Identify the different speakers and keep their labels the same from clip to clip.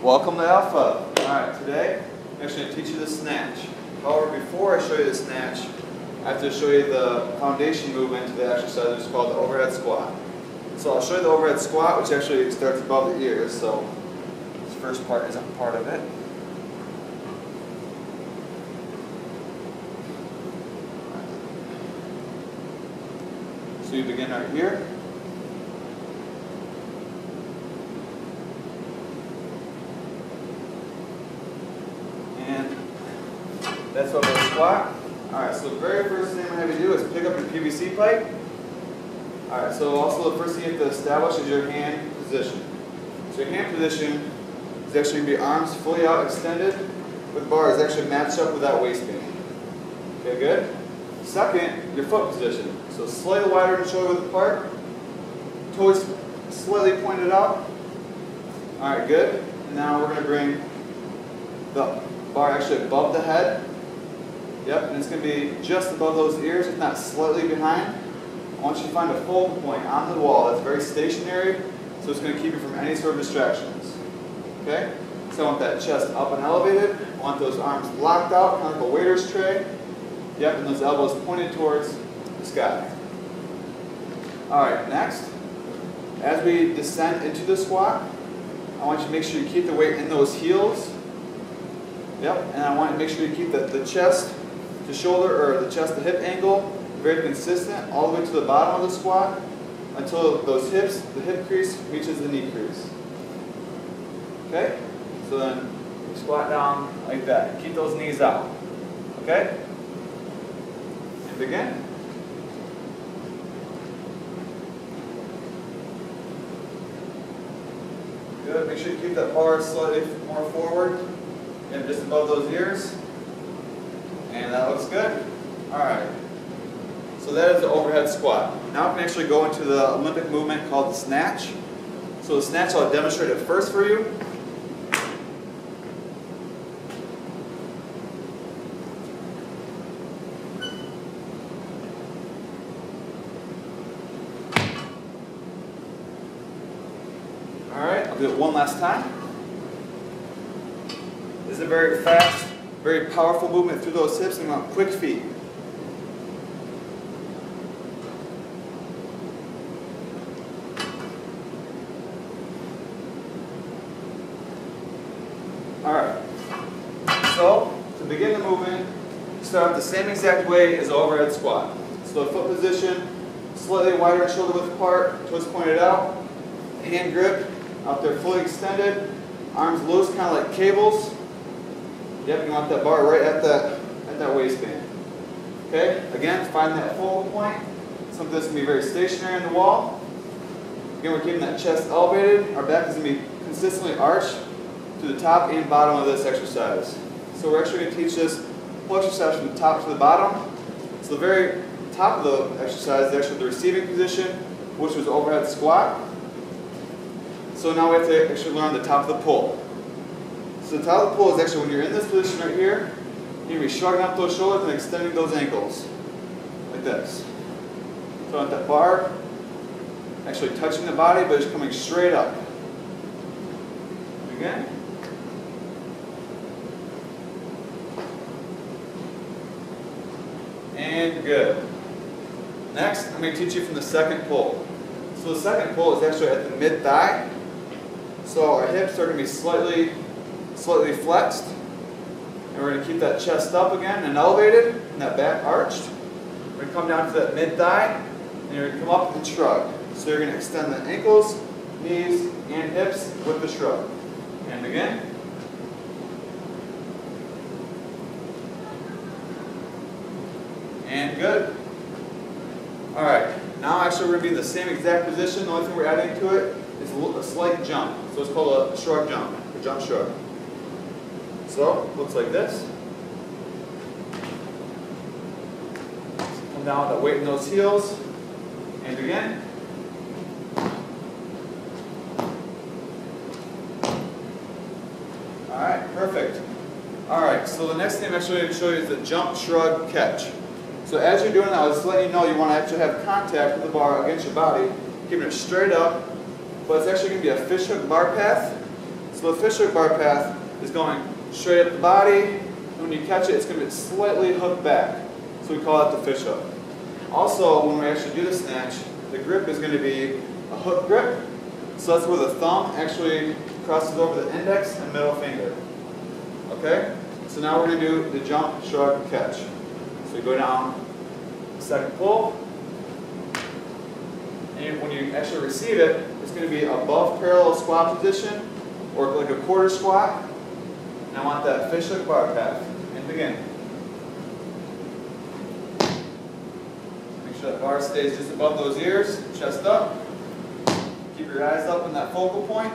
Speaker 1: Welcome to Alpha. Alright, today I'm actually going to teach you the snatch. However, before I show you the snatch, I have to show you the foundation movement to the exercise, which is called the overhead squat. So I'll show you the overhead squat, which actually starts above the ears, so this first part isn't part of it. So you begin right here. And that's overhead squat. Alright, so the very first thing I'm going to have you do is pick up your PVC pipe. Alright, so also the first thing you have to establish is your hand position. So your hand position is actually going to be arms fully out extended with bars actually matched up with that waistband. Okay, good? Second, your foot position. So slightly wider than shoulder width apart, toes slightly pointed out. Alright, good. And now we're going to bring the bar actually above the head. Yep, and it's going to be just above those ears, if not slightly behind. I want you to find a focal point on the wall that's very stationary, so it's going to keep you from any sort of distractions. Okay? So I want that chest up and elevated. I want those arms locked out, kind of like a waiter's tray. Yep, and those elbows pointed towards the sky. Alright, next, as we descend into the squat, I want you to make sure you keep the weight in those heels. Yep, and I want you to make sure you keep the chest to shoulder, or the chest to hip angle very consistent all the way to the bottom of the squat until those hips, the hip crease reaches the knee crease. Okay? So then squat down like that. Keep those knees out. Okay? And begin. Good. Make sure you keep that bar slightly more forward and just above those ears. And that looks good. Alright. So that is the overhead squat. Now I can actually go into the Olympic movement called the snatch. So the snatch, I'll demonstrate it first for you. Alright, I'll do it one last time. This is a very fast, very powerful movement through those hips, and you want quick feet. Alright, so to begin the movement, start the same exact way as the overhead squat. So the foot position, slightly wider and shoulder width apart, toes pointed out, hand grip out there fully extended, arms loose kind of like cables. Yep, you want that bar right at that waistband. Okay, again, find that focal point. Something that's going to be very stationary on the wall. Again, we're keeping that chest elevated. Our back is going to be consistently arched to the top and bottom of this exercise. So we're actually going to teach this whole exercise from the top to the bottom. So the very top of the exercise is actually the receiving position, which was overhead squat. So now we have to actually learn the top of the pull. So the top of the pull is actually when you're in this position right here, you're going to be shrugging up those shoulders and extending those ankles, like this. So I want that bar actually touching the body, but it's coming straight up. Again. And good. Next, I'm going to teach you from the second pull. So the second pull is actually at the mid-thigh. So our hips are going to be slightly flexed. And we're going to keep that chest up again and elevated, and that back arched. We're going to come down to that mid-thigh, and you're going to come up and shrug. So you're going to extend the ankles, knees, and hips with the shrug. And again. And good. Alright, now actually we're going to be in the same exact position. The only thing we're adding to it is a slight jump. So it's called a shrug jump, or jump shrug. So, it looks like this. Come down with that weight in those heels. And again. Alright, perfect. Alright, so the next thing I'm actually going to show you is the jump, shrug, catch. So as you're doing that, I was just letting you know you want to actually have contact with the bar against your body, keeping it straight up, but it's actually going to be a fishhook bar path. So the fish hook bar path is going straight up the body. When you catch it, it's going to be slightly hooked back. So we call that the fish hook. Also, when we actually do the snatch, the grip is going to be a hook grip. So that's where the thumb actually crosses over the index and middle finger. Okay? So now we're going to do the jump, shrug, catch. So you go down, second pull, and when you actually receive it, it's going to be above parallel squat position, or like a quarter squat. And I want that fish hook bar path. And begin. Make sure that bar stays just above those ears, chest up. Keep your eyes up in that focal point.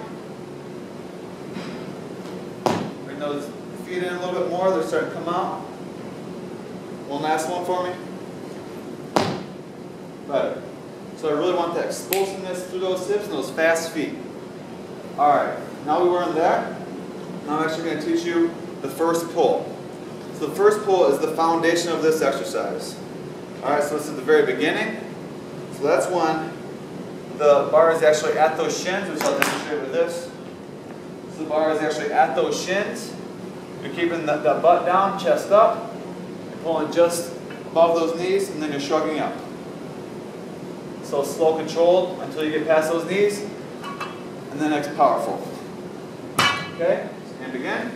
Speaker 1: Bring those feet in a little bit more, they're starting to come out. One last one for me. Better. So I really want that explosiveness through those hips and those fast feet. Alright, now we learned that. Now I'm actually going to teach you the first pull. So the first pull is the foundation of this exercise. Alright, so this is the very beginning. So that's when the bar is actually at those shins, which I'll demonstrate with this. So the bar is actually at those shins. You're keeping that butt down, chest up. You're pulling just above those knees, and then you're shrugging up. So slow, controlled until you get past those knees, and then next powerful. Okay, and again.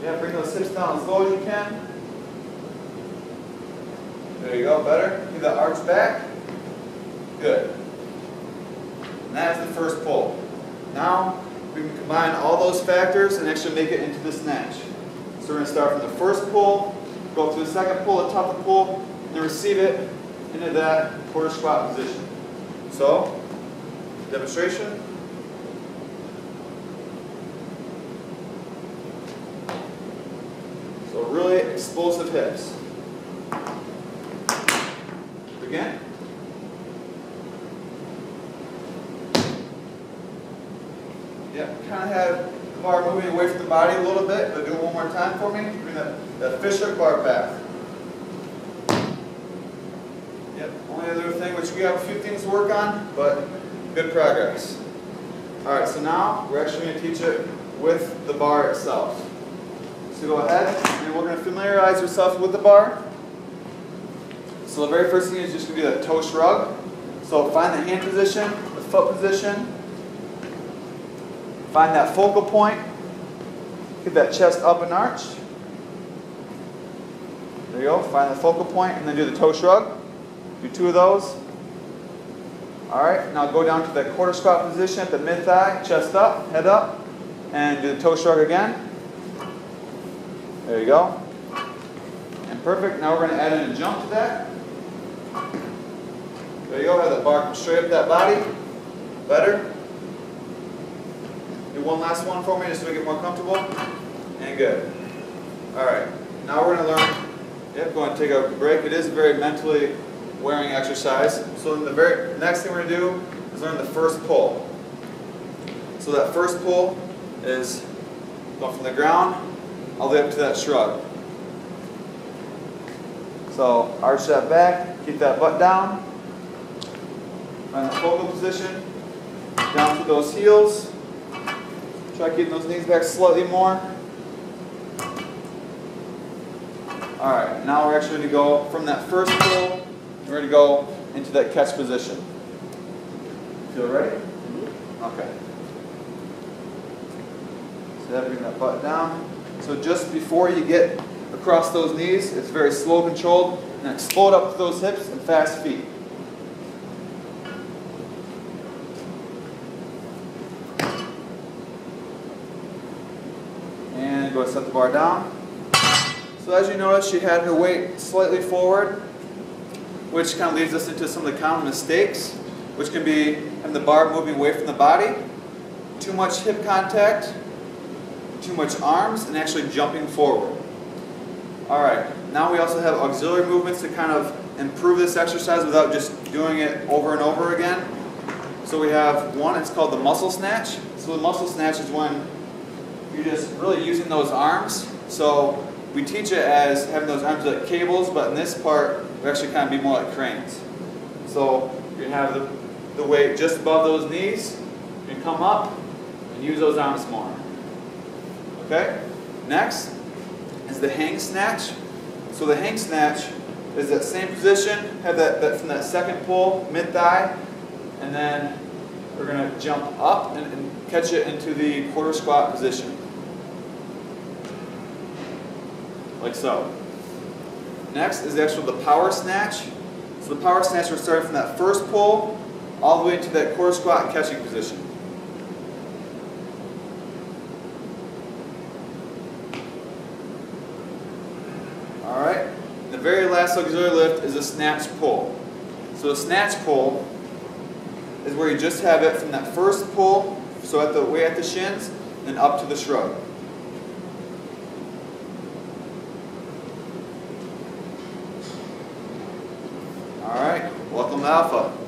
Speaker 1: Yeah, bring those hips down as low as you can. There you go, better. Keep that arch back. Good. And that is the first pull. Now, we can combine all those factors and actually make it into the snatch. So we're going to start from the first pull, go up to the second pull, the top of the pull, and then receive it into that quarter squat position. So, demonstration. So really explosive hips. Again. Yep, kind of have the bar moving away from the body a little bit, but do it one more time for me. Bring that fish hook bar path. Yep, only other thing, which we have a few things to work on, but good progress. Alright, so now we're actually going to teach it with the bar itself. So go ahead, and we're going to familiarize yourself with the bar. So the very first thing is just going to be that toe shrug. So find the hand position, the foot position. Find that focal point. Get that chest up and arched. There you go. Find the focal point and then do the toe shrug. Do 2 of those. Alright, now go down to that quarter squat position at the mid-thigh, chest up, head up, and do the toe shrug again. There you go. And perfect. Now we're going to add in a jump to that. There you go. Have that bar come straight up that body. Better. Do one last one for me just to make it more comfortable. And good. Alright. Now we're going to learn. Yep, go and take a break. It is a very mentally wearing exercise. So the very next thing we're going to do is learn the first pull. So that first pull is going from the ground all the way up to that shrug. So arch that back, keep that butt down. Find the focal position. Down to those heels. Try keeping those knees back slightly more. Alright, now we're actually going to go from that first pull, we're going to go into that catch position. Feel ready? Okay. So bring that butt down. So just before you get across those knees, it's very slow, controlled, and explode up to those hips and fast feet. And go set the bar down. So as you notice, she had her weight slightly forward, which kind of leads us into some of the common mistakes, which can be having the bar moving away from the body, too much hip contact, too much arms, and actually jumping forward. Alright, now we also have auxiliary movements to kind of improve this exercise without just doing it over and over again. So we have one, it's called the muscle snatch. So the muscle snatch is when you're just really using those arms. So we teach it as having those arms like cables, but in this part, we actually kind of be more like cranes. So you have the weight just above those knees, you come up, and and use those arms more. Okay? Next is the hang snatch. So the hang snatch is that same position, have that from that second pull, mid-thigh, and then we're going to jump up and catch it into the quarter squat position. Like so. Next is actually the power snatch. So the power snatch, we're starting from that first pull all the way into that quarter squat and catching position. Alright, the very last auxiliary lift is a snatch pull. So a snatch pull is where you just have it from that first pull, so at the way at the shins, and up to the shrug. Alright, welcome to Alpha.